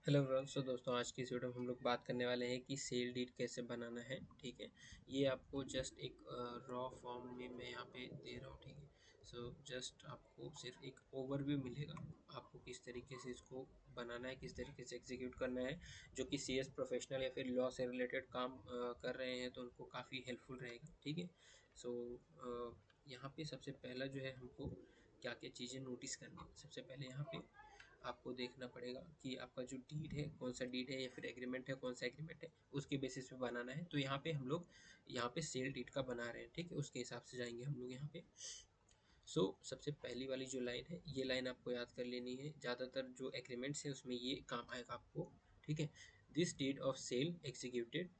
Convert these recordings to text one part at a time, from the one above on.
Hello everyone. दोस्तों, आज की इस वीडियो में हम लोग बात करने वाले हैं कि सेल डीड कैसे बनाना है। ठीक है, ये आपको जस्ट एक रॉ फॉर्म में मैं यहाँ पे दे रहा हूँ। ठीक है, जस्ट आपको सिर्फ एक ओवरव्यू मिलेगा, आपको किस तरीके से इसको बनाना है, किस तरीके से एग्जीक्यूट करना है। जो कि सीएस प्रोफेशनल या फिर लॉ से रिलेटेड काम कर रहे हैं तो उनको काफ़ी हेल्पफुल रहेगा। ठीक है, यहाँ पे सबसे पहला जो है हमको क्या क्या चीज़ें नोटिस करनी है। सबसे पहले यहाँ पे आपको देखना पड़ेगा कि आपका जो डीड है कौन सा डीड है या फिर एग्रीमेंट है कौन सा एग्रीमेंट है, उसके बेसिस पे बनाना है। तो यहाँ पे हम लोग यहाँ पे सेल डीड का बना रहे हैं। ठीक है, उसके हिसाब से जाएंगे हम लोग यहाँ पे। सबसे पहली वाली जो लाइन है, ये लाइन आपको याद कर लेनी है। ज़्यादातर जो एग्रीमेंट्स है उसमें ये काम आएगा आपको। ठीक है, this deed of sale executed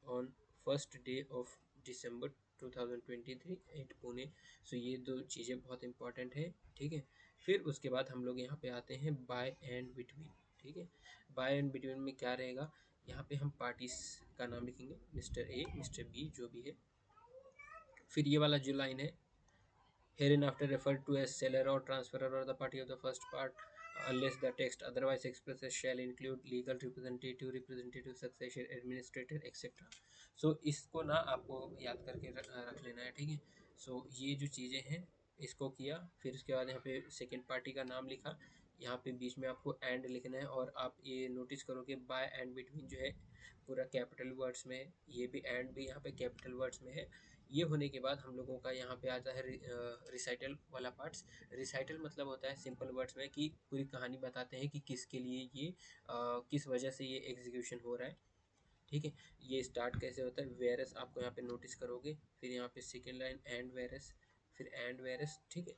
on first day of December 2023 at Pune. ये दो चीज़ें बहुत इंपॉर्टेंट है। ठीक है, फिर उसके बाद हम लोग यहाँ पे आते हैं बाय एंड बिटवीन। ठीक है, बाय एंड बिटवीन में क्या रहेगा, यहाँ पे हम पार्टीज का नाम लिखेंगे, मिस्टर ए मिस्टर बी जो भी है। फिर ये वाला जो लाइन है, hereinafter referred to as seller or transferor or the party of the first part, unless the text otherwise expresses, shall include legal representative, representative successor, administrator etc. इसको ना आपको याद करके रख लेना है। ठीक है, ये जो चीज़ें हैं इसको किया। फिर उसके बाद यहाँ पे सेकेंड पार्टी का नाम लिखा, यहाँ पे बीच में आपको एंड लिखना है। और आप ये नोटिस करोगे बाय एंड बिटवीन जो है पूरा कैपिटल वर्ड्स में है, ये भी एंड भी यहाँ पे कैपिटल वर्ड्स में है। ये होने के बाद हम लोगों का यहाँ पे आता है रिसाइटल वाला पार्ट्स। रिसाइटल मतलब होता है सिंपल वर्ड्स में कि पूरी कहानी बताते हैं कि किसके लिए ये किस वजह से ये एग्जीक्यूशन हो रहा है। ठीक है, ये स्टार्ट कैसे होता है, वेरस आपको यहाँ पे नोटिस करोगे। फिर यहाँ पे सेकेंड लाइन एंड वेरस, फिर एंड वेरस। ठीक है,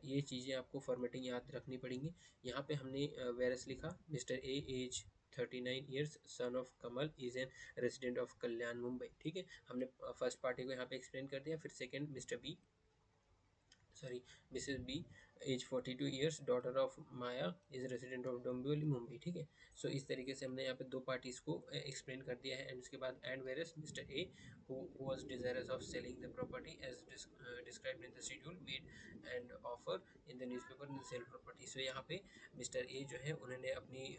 ये चीज़ें आपको फॉर्मेटिंग याद रखनी पड़ेंगी। यहाँ पे हमने वेरस लिखा, mister A age 39 years, son of Kamal, is an resident of Kalyan Mumbai. ठीक है, हमने फर्स्ट पार्टी को यहाँ पे एक्सप्लेन कर दिया। फिर second, Mr B sorry Mrs B age 42 years, daughter of Maya, is resident of Dombivli Mumbai. ठीक है, इस तरीके से हमने यहाँ पे दो पार्टीज को एक्सप्लेन कर दिया है। एंड उसके बाद and versus Mr A who was desirous of selling the property as described in the schedule made and offer in the newspaper in sale property. यहाँ पे मिस्टर ए जो है उन्होंने अपनी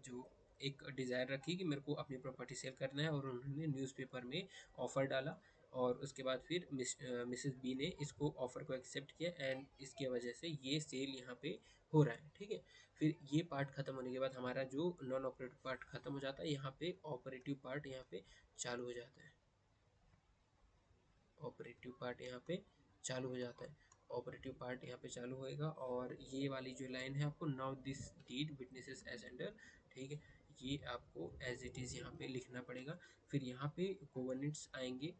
जो एक डिज़ायर रखी कि मेरे को अपनी प्रॉपर्टी सेल करना है, और उन्होंने न्यूज़पेपर में ऑफ़र डाला। और उसके बाद फिर मिसेस बी ने इसको ऑफ़र को एक्सेप्ट किया, एंड इसके वजह से ये सेल यहाँ पे हो रहा है। ठीक है, फिर ये पार्ट ख़त्म होने के बाद हमारा जो नॉन ऑपरेटिव पार्ट ख़त्म हो जाता है, यहाँ पे ऑपरेटिव पार्ट यहाँ पे चालू हो जाता है। ऑपरेटिव पार्ट यहाँ पे चालू हो जाता है। ऑपरेटिव पार्ट यहाँ पे चालू होएगा, और ये वाली जो लाइन है आपको, now this deed witnesses as under. ठीक है, ये आपको एज इट इज़ यहाँ पे लिखना पड़ेगा। फिर यहाँ पे कोवर्नेंट्स आएंगे।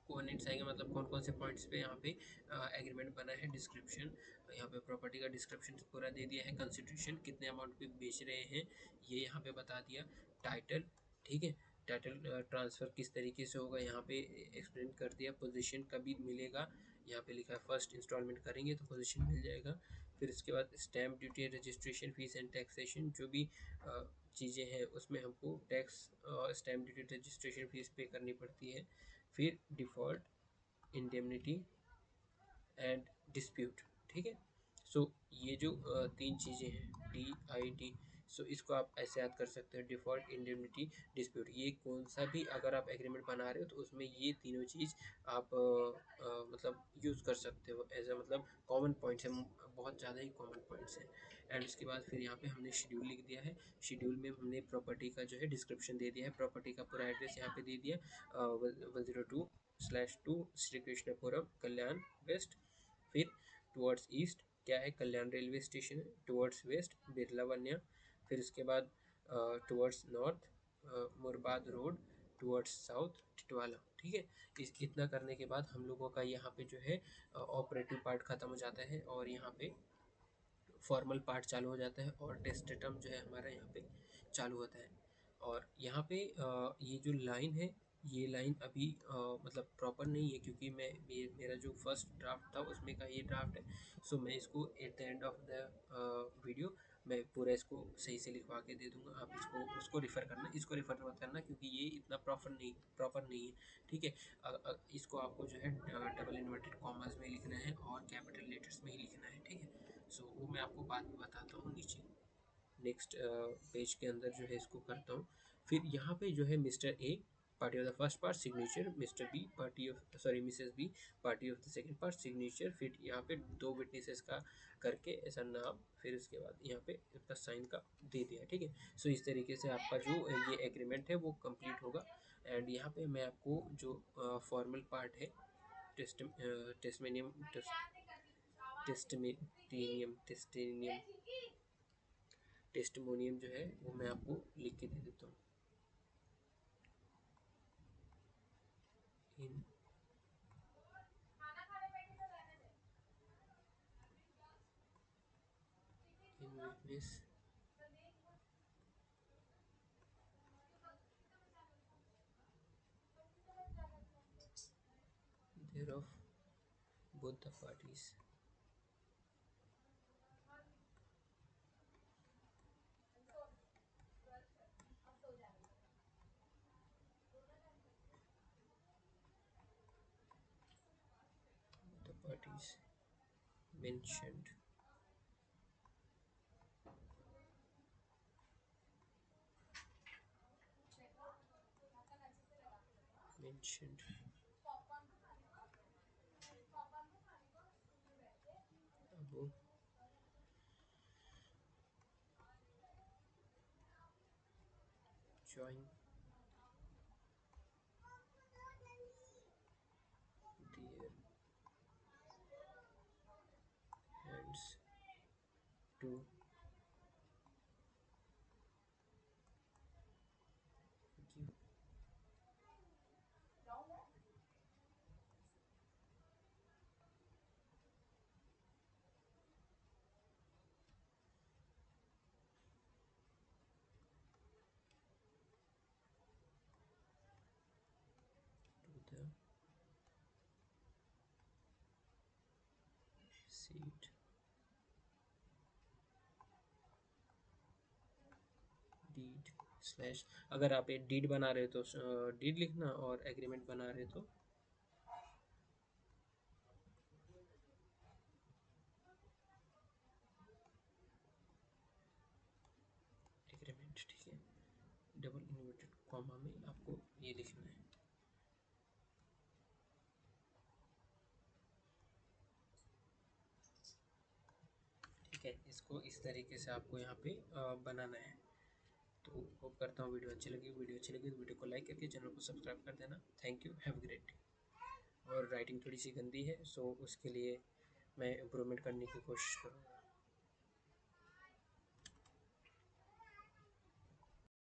कोवर्नेंट्स आएंगे मतलब कौन कौन से पॉइंट्स पे यहाँ पे एग्रीमेंट बना है। डिस्क्रिप्शन, यहाँ पे प्रॉपर्टी का डिस्क्रिप्शन पूरा दे दिया है। कंसिडरेशन, कितने अमाउंट पे बेच रहे हैं ये यहाँ पे बता दिया। टाइटल, ठीक है, टाइटल ट्रांसफ़र किस तरीके से होगा यहाँ पे एक्सप्लेन कर दिया। पोजीशन कभी मिलेगा, यहाँ पे लिखा है फर्स्ट इंस्टॉलमेंट करेंगे तो पोजीशन मिल जाएगा। फिर इसके बाद stamp duty, registration fees and taxation, जो भी चीज़ें हैं उसमें हमको tax, stamp duty, registration fees पे करनी पड़ती है। फिर डिफ़ॉल्ट, इंडेमनिटी एंड डिस्प्यूट। ठीक है, ये जो तीन चीज़ें हैं DID, इसको आप ऐसे याद कर सकते हो, डिफ़ॉल्ट, इंडेमनिटी, डिस्प्यूट। ये कौन सा भी अगर आप एग्रीमेंट बना रहे हो तो उसमें ये तीनों चीज़ आप मतलब यूज़ कर सकते हो एज अ, मतलब कॉमन पॉइंट्स हैं, बहुत ज़्यादा ही कॉमन पॉइंट्स हैं। एंड उसके बाद फिर यहाँ पे हमने शेड्यूल लिख दिया है। शेड्यूल में हमने प्रॉपर्टी का जो है डिस्क्रिप्शन दे दिया है, प्रॉपर्टी का पूरा एड्रेस यहाँ पे दे दिया, 102/2 श्री कृष्णपुरम, कल्याण वेस्ट। फिर टुवर्ड्स ईस्ट क्या है, कल्याण रेलवे स्टेशन है। Towards west Birla Vanya. फिर उसके बाद towards north Murbad road. Towards south Titwala. ठीक है, इतना करने के बाद हम लोगों का यहाँ पे जो है ऑपरेटिव पार्ट ख़त्म हो जाता है, और यहाँ पे फॉर्मल पार्ट चालू हो जाता है, और टेस्टेटम जो है हमारा यहाँ पे चालू होता है। और यहाँ पे ये जो लाइन है, ये लाइन अभी मतलब प्रॉपर नहीं है, क्योंकि मेरा जो फर्स्ट ड्राफ्ट था उसमें का ये ड्राफ्ट है। मैं इसको at the end of the video मैं पूरा इसको सही से लिखवा के दे दूंगा। आप उसको रिफ़र करना, इसको रिफ़र मत करना, क्योंकि ये इतना प्रॉपर नहीं है। ठीक है, इसको आपको जो है डबल इन्वर्टेड कॉमर्स में लिखना है और कैपिटल लेटर्स में ही लिखना है। ठीक है, वो मैं आपको बाद में बताता हूँ नीचे। नेक्स्ट पेज के अंदर जो है इसको करता हूँ। फिर यहाँ पे जो है Mr A party of the first part signature, Mr B party of sorry Mrs B party of the second part signature, फिर यहाँ पे 2 विटनेसेस का करके ऐसा नाम, फिर उसके बाद यहाँ पे अपना साइन का दे दिया, ठीक है। सो इस तरीके से आपका जो ये एग्रीमेंट है वो कंप्लीट होगा। एंड यहाँ पे मैं आपको जो फॉर्मल पार्ट है टेस्टमेनियम टेस्टमेनियम टेस्टेनियम टेस्टमोनियम जो है वो मैं आपको लिख के दे देता हूँ। इन witness thereof both the parties mentioned above join their hands to give to the seat deed slash, अगर आप एक डीड बना रहे हो तो डीड लिखना, और एग्रीमेंट बना रहे हो तो एग्रीमेंट, ठीक है। डबल इन्वर्टेड कॉमा में आपको ये लिखना है, ठीक है। इसको इस तरीके से आपको यहाँ पे बनाना है। तो होप करता हूँ वीडियो अच्छी लगी। वीडियो अच्छी लगी तो वीडियो को लाइक करके चैनल को सब्सक्राइब कर देना। Thank you, have great day. और राइटिंग थोड़ी सी गंदी है, सो उसके लिए मैं इम्प्रूवमेंट करने की कोशिश करूँगा।